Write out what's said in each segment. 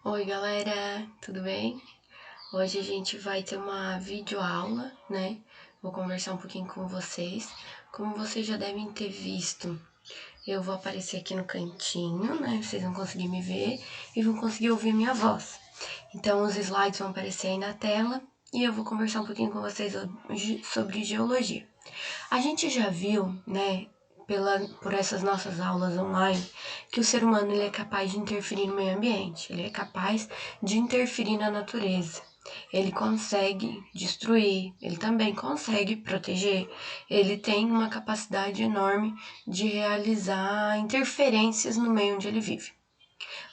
Oi galera, tudo bem? Hoje a gente vai ter uma videoaula, né? Vou conversar um pouquinho com vocês. Como vocês já devem ter visto, eu vou aparecer aqui no cantinho, né? Vocês vão conseguir me ver e vão conseguir ouvir minha voz. Então os slides vão aparecer aí na tela e eu vou conversar um pouquinho com vocês sobre geologia. A gente já viu, né, por essas nossas aulas online, que o ser humano ele é capaz de interferir no meio ambiente, ele é capaz de interferir na natureza. Ele consegue destruir, ele também consegue proteger, ele tem uma capacidade enorme de realizar interferências no meio onde ele vive.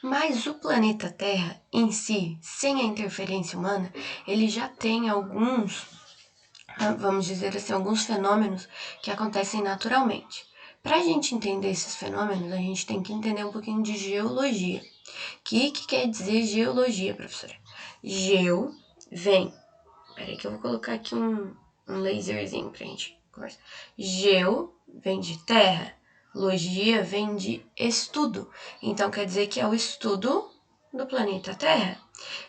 Mas o planeta Terra em si, sem a interferência humana, ele já tem vamos dizer assim, alguns fenômenos que acontecem naturalmente. Para a gente entender esses fenômenos, a gente tem que entender um pouquinho de geologia. O que quer dizer geologia, professora? Geo vem. Peraí que eu vou colocar aqui um laserzinho pra gente conversar. Geo vem de terra. Logia vem de estudo. Então quer dizer que é o estudo do planeta Terra.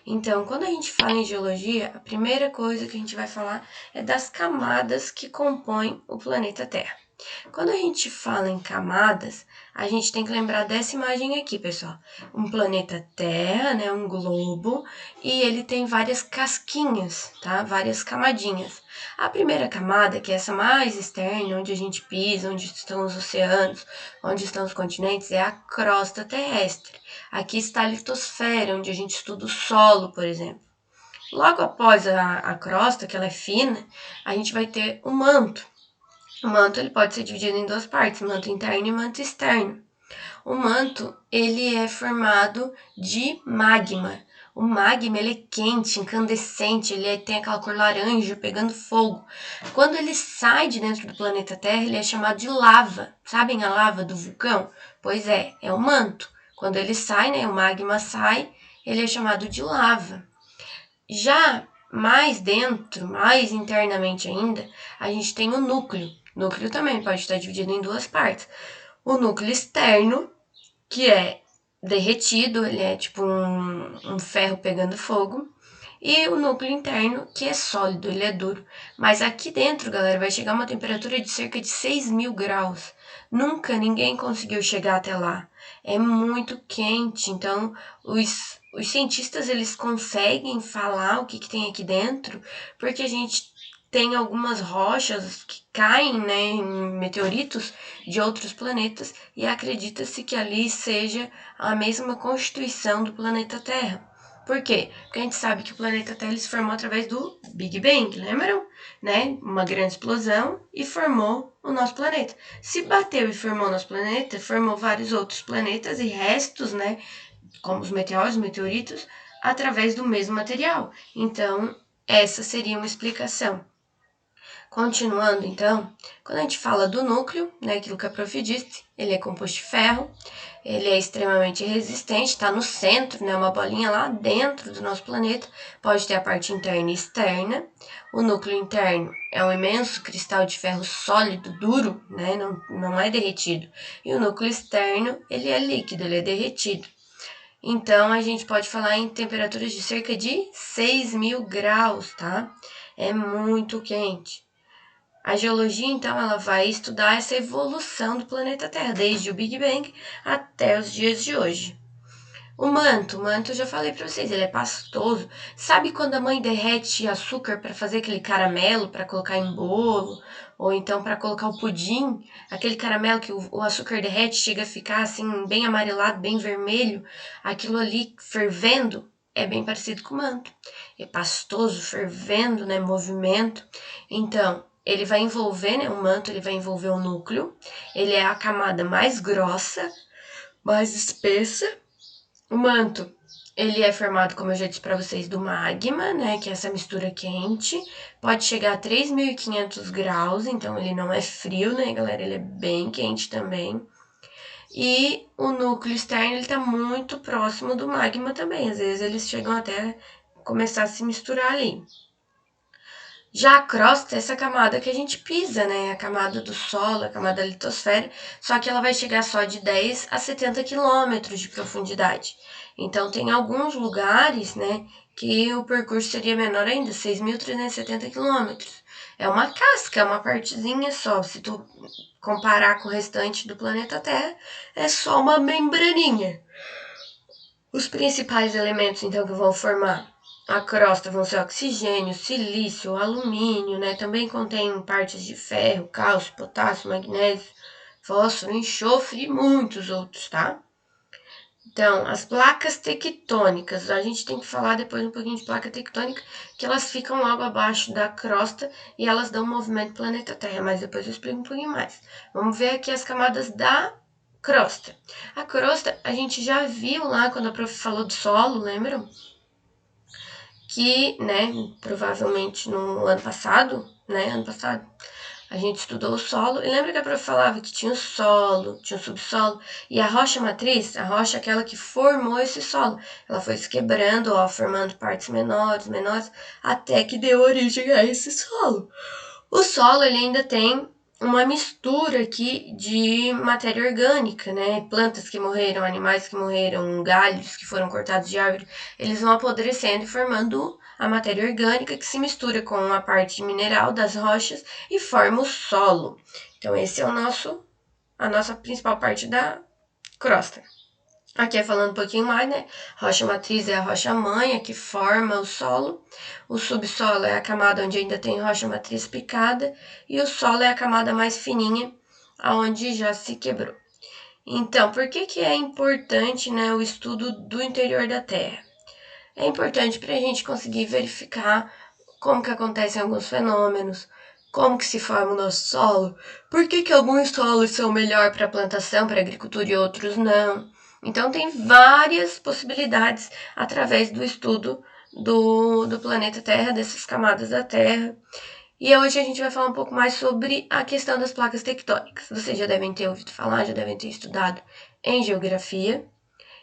Então, quando a gente fala em geologia, a primeira coisa que a gente vai falar é das camadas que compõem o planeta Terra. Quando a gente fala em camadas, a gente tem que lembrar dessa imagem aqui, pessoal. Um planeta Terra, né, um globo, e ele tem várias casquinhas, tá? Várias camadinhas. A primeira camada, que é essa mais externa, onde a gente pisa, onde estão os oceanos, onde estão os continentes, é a crosta terrestre. Aqui está a litosfera, onde a gente estuda o solo, por exemplo. Logo após a crosta, que ela é fina, a gente vai ter o manto. O manto ele pode ser dividido em duas partes, manto interno e manto externo. O manto ele é formado de magma. O magma ele é quente, incandescente, tem aquela cor laranja pegando fogo. Quando ele sai de dentro do planeta Terra, ele é chamado de lava. Sabem a lava do vulcão? Pois é o manto. Quando ele sai, né, o magma sai, ele é chamado de lava. Já mais dentro, mais internamente ainda, a gente tem o núcleo. O núcleo também pode estar dividido em duas partes. O núcleo externo, que é derretido, ele é tipo um ferro pegando fogo. E o núcleo interno, que é sólido, ele é duro. Mas aqui dentro, galera, vai chegar uma temperatura de cerca de 6.000 graus. Nunca ninguém conseguiu chegar até lá. É muito quente, então os cientistas eles conseguem falar o que tem aqui dentro, porque a gente tem algumas rochas que caem, né, em meteoritos de outros planetas e acredita-se que ali seja a mesma constituição do planeta Terra. Por quê? Porque a gente sabe que o planeta Terra se formou através do Big Bang, lembram? Né? Uma grande explosão e formou o nosso planeta. Se bateu e formou o nosso planeta, formou vários outros planetas e restos, né? Como os meteoros, meteoritos, através do mesmo material. Então, essa seria uma explicação. Continuando, então, quando a gente fala do núcleo, né, aquilo que a prof disse, ele é composto de ferro, ele é extremamente resistente, está no centro, né, uma bolinha lá dentro do nosso planeta, pode ter a parte interna e externa. O núcleo interno é um imenso cristal de ferro sólido, duro, né, não é derretido. E o núcleo externo, ele é líquido, ele é derretido. Então, a gente pode falar em temperaturas de cerca de 6.000 graus, tá? É muito quente. A geologia, então, ela vai estudar essa evolução do planeta Terra, desde o Big Bang até os dias de hoje. O manto eu já falei para vocês, ele é pastoso. Sabe quando a mãe derrete açúcar para fazer aquele caramelo, para colocar em bolo, ou então para colocar o pudim, aquele caramelo que o açúcar derrete, chega a ficar assim bem amarelado, bem vermelho, aquilo ali fervendo, é bem parecido com o manto. É pastoso, fervendo, né, movimento. Então, ele vai envolver, né, o manto, ele vai envolver o núcleo. Ele é a camada mais grossa, mais espessa. O manto, ele é formado, como eu já disse para vocês, do magma, né, que é essa mistura quente. Pode chegar a 3.500 graus, então ele não é frio, né, galera? Ele é bem quente também. E o núcleo externo, ele tá muito próximo do magma também. Às vezes eles chegam até começar a se misturar ali. Já a crosta é essa camada que a gente pisa, né? A camada do solo, a camada da litosfera, só que ela vai chegar só de 10 a 70 quilômetros de profundidade. Então, tem alguns lugares, né, que o percurso seria menor ainda, 6.370 quilômetros. É uma casca, é uma partezinha só. Se tu comparar com o restante do planeta Terra, é só uma membraninha. Os principais elementos, então, que vão formar a crosta vão ser oxigênio, silício, alumínio, né? Também contém partes de ferro, cálcio, potássio, magnésio, fósforo, enxofre e muitos outros, tá? Então, as placas tectônicas, a gente tem que falar depois um pouquinho de placa tectônica, que elas ficam logo abaixo da crosta e elas dão movimento do planeta Terra, mas depois eu explico um pouquinho mais. Vamos ver aqui as camadas da crosta. A crosta, a gente já viu lá quando a prof falou do solo, lembram? Que, né, provavelmente no ano passado, a gente estudou o solo, e lembra que a prof falava que tinha o solo, tinha o subsolo, e a rocha matriz, a rocha é aquela que formou esse solo, ela foi se quebrando, ó, formando partes menores, até que deu origem a esse solo. O solo, ele ainda tem uma mistura aqui de matéria orgânica, né? Plantas que morreram, animais que morreram, galhos que foram cortados de árvore, eles vão apodrecendo e formando a matéria orgânica que se mistura com a parte mineral das rochas e forma o solo. Então, esse é a nossa principal parte da crosta. Aqui é falando um pouquinho mais, né? Rocha matriz é a rocha mãe, que forma o solo. O subsolo é a camada onde ainda tem rocha matriz picada. E o solo é a camada mais fininha, aonde já se quebrou. Então, por que é importante, né, o estudo do interior da Terra? É importante para a gente conseguir verificar como que acontecem alguns fenômenos, como que se forma o nosso solo, por que alguns solos são melhor para plantação, para agricultura e outros não. Então, tem várias possibilidades através do estudo do planeta Terra, dessas camadas da Terra. E hoje a gente vai falar um pouco mais sobre a questão das placas tectônicas. Vocês já devem ter ouvido falar, já devem ter estudado em geografia.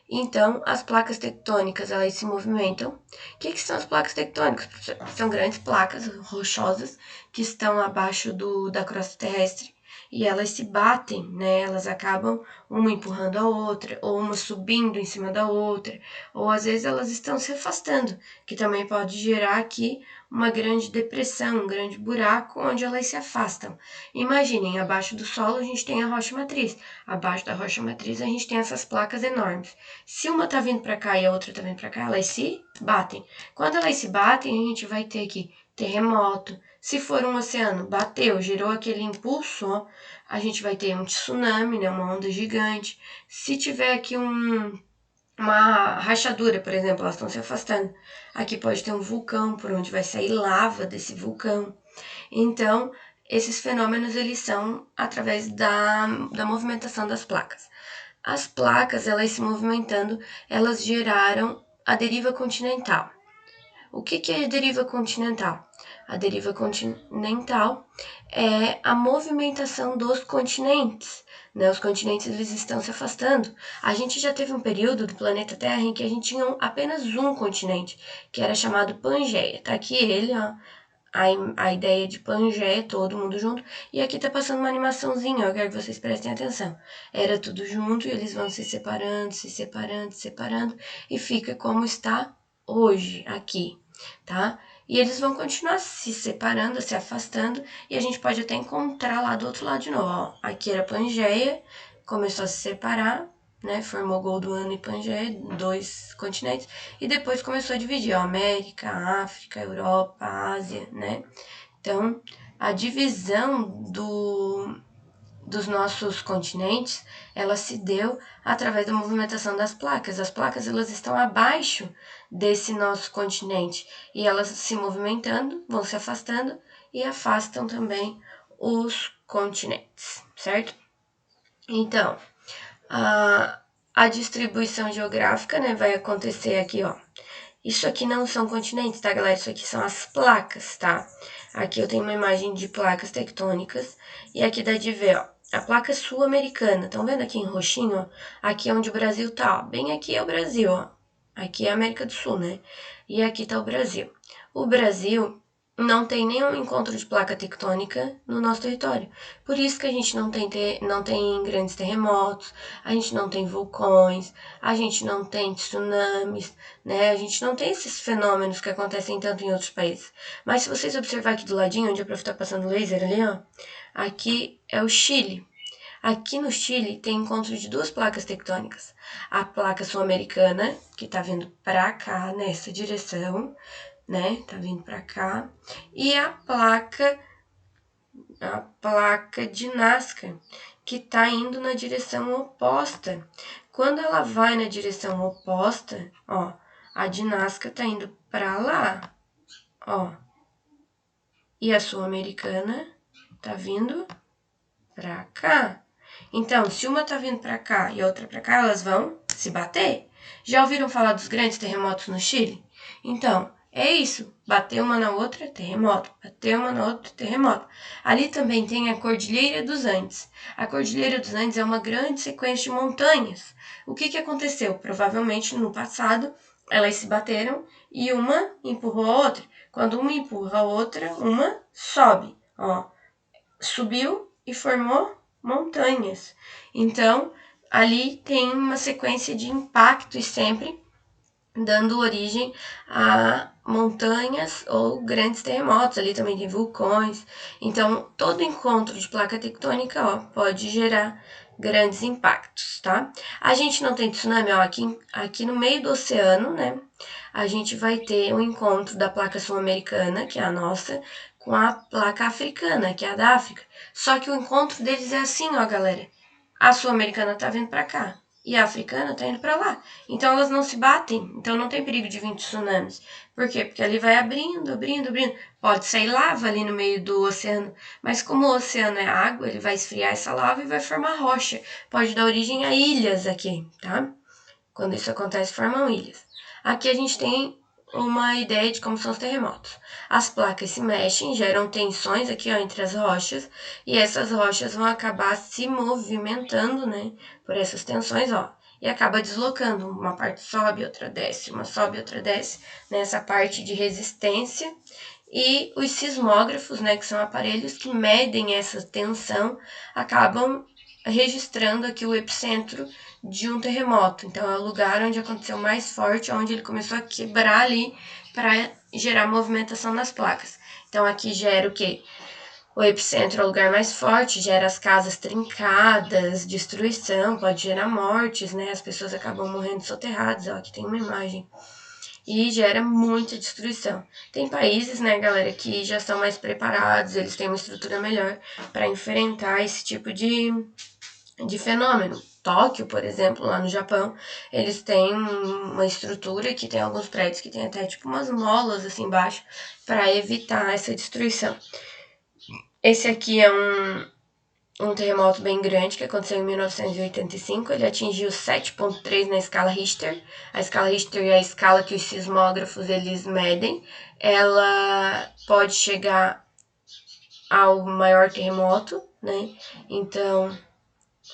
Então, as placas tectônicas, elas se movimentam. O que são as placas tectônicas? São grandes placas rochosas que estão abaixo da crosta terrestre e elas se batem, né? Elas acabam uma empurrando a outra, ou uma subindo em cima da outra, ou às vezes elas estão se afastando, que também pode gerar aqui uma grande depressão, um grande buraco onde elas se afastam. Imaginem, abaixo do solo a gente tem a rocha matriz, abaixo da rocha matriz a gente tem essas placas enormes. Se uma tá vindo para cá e a outra tá vindo para cá, elas se batem. Quando elas se batem, a gente vai ter aqui terremoto. Se for um oceano, bateu, gerou aquele impulso, ó, a gente vai ter um tsunami, né, uma onda gigante. Se tiver aqui uma rachadura, por exemplo, elas estão se afastando. Aqui pode ter um vulcão, por onde vai sair lava desse vulcão. Então, esses fenômenos, eles são através da movimentação das placas. As placas, elas se movimentando, elas geraram a deriva continental. O que é a deriva continental? A deriva continental é a movimentação dos continentes. Né? Os continentes, eles estão se afastando. A gente já teve um período do planeta Terra em que a gente tinha apenas um continente, que era chamado Pangeia. Tá aqui ele, ó, a ideia de Pangeia, todo mundo junto, e aqui tá passando uma animaçãozinha, eu quero que vocês prestem atenção. Era tudo junto e eles vão se separando, se separando, se separando, e fica como está hoje, aqui, tá? E eles vão continuar se separando, se afastando, e a gente pode até encontrar lá do outro lado de novo, ó. Aqui era Pangeia, começou a se separar, né, formou Gondwana e Pangeia, 2 continentes, e depois começou a dividir, ó, América, África, Europa, Ásia, né? Então, a divisão dos nossos continentes, ela se deu através da movimentação das placas. As placas, elas estão abaixo desse nosso continente, e elas se movimentando, vão se afastando, e afastam também os continentes, certo? Então, a distribuição geográfica, né, vai acontecer aqui, ó. Isso aqui não são continentes, tá, galera? Isso aqui são as placas, tá? Aqui eu tenho uma imagem de placas tectônicas e aqui dá de ver, ó, a placa sul-americana. Estão vendo aqui em roxinho, ó? Aqui é onde o Brasil tá, ó. Bem aqui é o Brasil, ó. Aqui é a América do Sul, né? E aqui tá o Brasil. O Brasil, não tem nenhum encontro de placa tectônica no nosso território. Por isso que a gente não tem grandes terremotos, a gente não tem vulcões, a gente não tem tsunamis, né? A gente não tem esses fenômenos que acontecem tanto em outros países. Mas se vocês observarem aqui do ladinho, onde a prof está passando laser ali, ó, aqui é o Chile. Aqui no Chile tem encontro de duas placas tectônicas. A placa sul-americana, que tá vindo para cá, nessa direção, né? Tá vindo para cá. E a placa de Nazca, que tá indo na direção oposta. Quando ela vai na direção oposta, ó, a de Nazca tá indo para lá, ó. E a sul-americana tá vindo para cá. Então, se uma tá vindo para cá e a outra para cá, elas vão se bater. Já ouviram falar dos grandes terremotos no Chile? Então, é isso. Bateu uma na outra, terremoto. Bateu uma na outra, terremoto. Ali também tem a Cordilheira dos Andes. A Cordilheira dos Andes é uma grande sequência de montanhas. O que aconteceu? Provavelmente no passado elas se bateram e uma empurrou a outra. Quando uma empurra a outra, uma sobe. Ó, subiu e formou montanhas. Então, ali tem uma sequência de impactos sempre dando origem a montanhas ou grandes terremotos. Ali também tem vulcões. Então, todo encontro de placa tectônica, ó, pode gerar grandes impactos, tá? A gente não tem tsunami, ó, aqui no meio do oceano, né? A gente vai ter um encontro da placa sul-americana, que é a nossa, com a placa africana, que é a da África. Só que o encontro deles é assim, ó, galera. A sul-americana tá vindo para cá e a africana tá indo para lá. Então elas não se batem, então não tem perigo de vir tsunamis. Por quê? Porque ali vai abrindo, abrindo, abrindo. Pode sair lava ali no meio do oceano, mas como o oceano é água, ele vai esfriar essa lava e vai formar rocha. Pode dar origem a ilhas aqui, tá? Quando isso acontece, formam ilhas. Aqui a gente tem uma ideia de como são os terremotos. As placas se mexem, geram tensões aqui, ó, entre as rochas, e essas rochas vão acabar se movimentando, né, por essas tensões, ó, e acaba deslocando. Uma parte sobe, outra desce, uma sobe, outra desce, nessa parte de resistência. E os sismógrafos, né, que são aparelhos que medem essa tensão, acabam registrando aqui o epicentro de um terremoto. Então, é o lugar onde aconteceu mais forte, onde ele começou a quebrar ali para gerar movimentação nas placas. Então, aqui gera o quê? O epicentro é o lugar mais forte, gera as casas trincadas, destruição, pode gerar mortes, né? As pessoas acabam morrendo soterradas. Ó, aqui tem uma imagem. E gera muita destruição. Tem países, né, galera, que já são mais preparados, eles têm uma estrutura melhor para enfrentar esse tipo de fenômeno. Tóquio, por exemplo, lá no Japão, eles têm uma estrutura que tem alguns prédios que tem até tipo umas molas assim embaixo para evitar essa destruição. Esse aqui é um terremoto bem grande que aconteceu em 1985. Ele atingiu 7,3 na escala Richter. A escala Richter é a escala que os sismógrafos eles medem. Ela pode chegar ao maior terremoto, né? Então,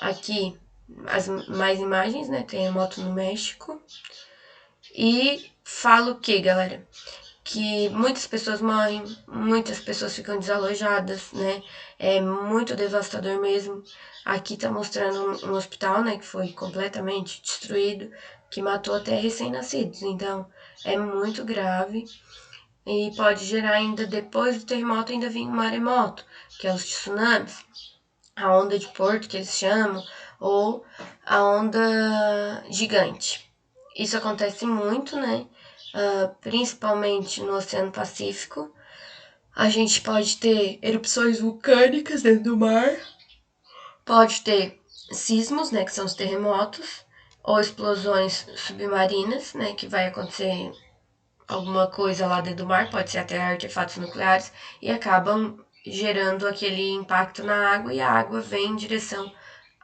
aqui as mais imagens, né? Terremoto no México. E falo o que, galera? Que muitas pessoas morrem, muitas pessoas ficam desalojadas, né? É muito devastador mesmo. Aqui tá mostrando um hospital, né, que foi completamente destruído, que matou até recém-nascidos. Então, é muito grave e pode gerar ainda depois do terremoto ainda vir um maremoto, que é os tsunamis, a onda de Porto que eles chamam, ou a onda gigante. Isso acontece muito, né? Principalmente no Oceano Pacífico. A gente pode ter erupções vulcânicas dentro do mar, pode ter sismos, né, que são os terremotos, ou explosões submarinas, né, que vai acontecer alguma coisa lá dentro do mar, pode ser até artefatos nucleares, e acabam gerando aquele impacto na água, e a água vem em direção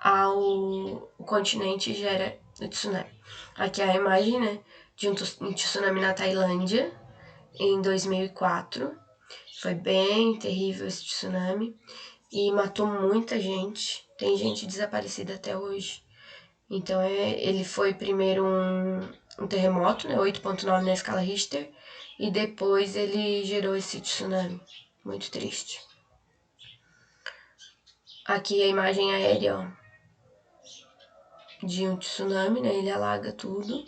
ao continente e gera o tsunami. Aqui é a imagem, né, de um tsunami na Tailândia, em 2004. Foi bem terrível esse tsunami e matou muita gente. Tem gente desaparecida até hoje. Então, ele foi primeiro um terremoto, né, 8,9 na escala Richter, e depois ele gerou esse tsunami. Muito triste. Aqui a imagem aérea, ó, de um tsunami, né, ele alaga tudo.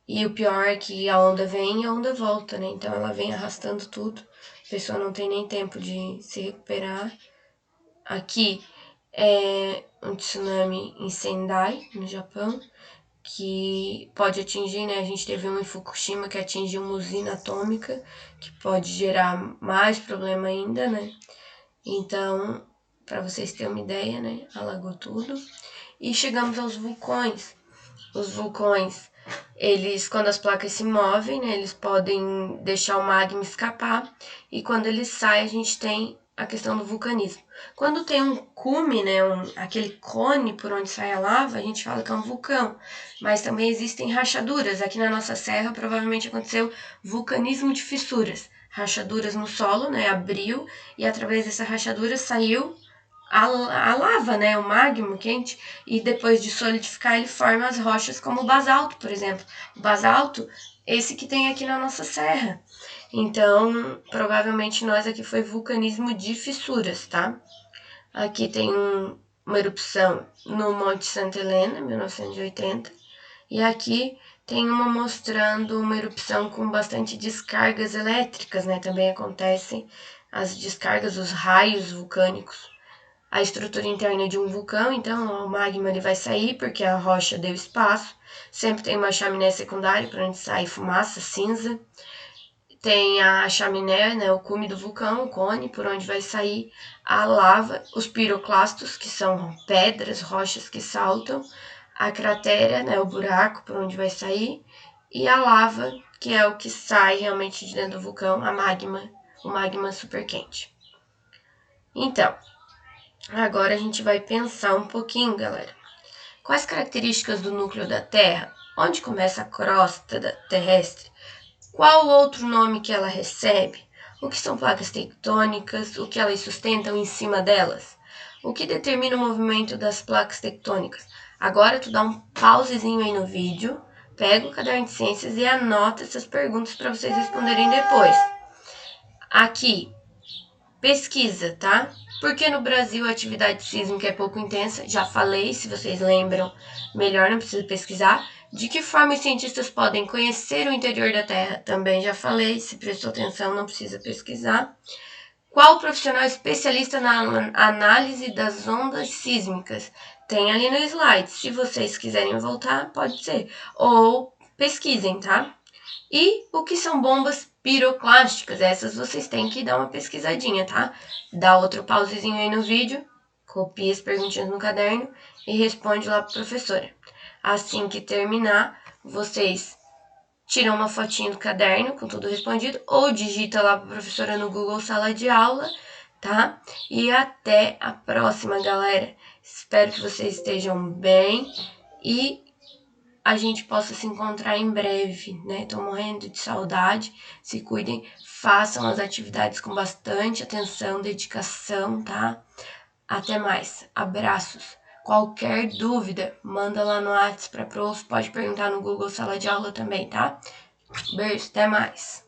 E o pior é que a onda vem e a onda volta, né, então ela vem arrastando tudo. A pessoa não tem nem tempo de se recuperar. Aqui é um tsunami em Sendai, no Japão, que pode atingir, né? A gente teve um em Fukushima que atingiu uma usina atômica, que pode gerar mais problema ainda, né? Então, para vocês terem uma ideia, né? Alagou tudo. E chegamos aos vulcões. Os vulcões, eles, quando as placas se movem, né, eles podem deixar o magma escapar, e quando ele sai, a gente tem a questão do vulcanismo. Quando tem um cume, né, aquele cone por onde sai a lava, a gente fala que é um vulcão, mas também existem rachaduras. Aqui na nossa serra, provavelmente aconteceu vulcanismo de fissuras, rachaduras no solo, né, abriu, e através dessa rachadura saiu a lava, né, o magma quente, e depois de solidificar ele forma as rochas como o basalto, por exemplo. O basalto, esse que tem aqui na nossa serra. Então, provavelmente nós aqui foi vulcanismo de fissuras, tá? Aqui tem uma erupção no Monte Santa Helena, 1980, e aqui tem uma mostrando uma erupção com bastante descargas elétricas, né? Também acontecem as descargas, os raios vulcânicos. A estrutura interna de um vulcão, então o magma ele vai sair porque a rocha deu espaço. Sempre tem uma chaminé secundária para onde sai fumaça, cinza. Tem a chaminé, né, o cume do vulcão, o cone, por onde vai sair a lava, os piroclastos, que são pedras, rochas que saltam, a cratera, né, o buraco por onde vai sair, e a lava, que é o que sai realmente de dentro do vulcão, o magma super quente. Então, agora a gente vai pensar um pouquinho, galera. Quais características do núcleo da Terra? Onde começa a crosta terrestre? Qual o outro nome que ela recebe? O que são placas tectônicas? O que elas sustentam em cima delas? O que determina o movimento das placas tectônicas? Agora tu dá um pausezinho aí no vídeo, pega o caderno de ciências e anota essas perguntas para vocês responderem depois. Aqui, pesquisa, tá? Porque no Brasil a atividade sísmica é pouco intensa, já falei, se vocês lembram, melhor não precisa pesquisar. De que forma os cientistas podem conhecer o interior da Terra? Também já falei, se prestou atenção, não precisa pesquisar. Qual profissional especialista na análise das ondas sísmicas? Tem ali no slide, se vocês quiserem voltar, pode ser. Ou pesquisem, tá? E o que são bombas piroclásticas? Essas vocês têm que dar uma pesquisadinha, tá? Dá outro pausezinho aí no vídeo, copia as perguntinhas no caderno e responde lá para a professora. Assim que terminar, vocês tiram uma fotinha do caderno com tudo respondido ou digita lá para a professora no Google Sala de Aula, tá? E até a próxima, galera. Espero que vocês estejam bem e a gente possa se encontrar em breve, né? Tô morrendo de saudade. Se cuidem, façam as atividades com bastante atenção, dedicação, tá? Até mais. Abraços. Qualquer dúvida, manda lá no WhatsApp pra prof, pode perguntar no Google Sala de Aula também, tá? Beijo, até mais.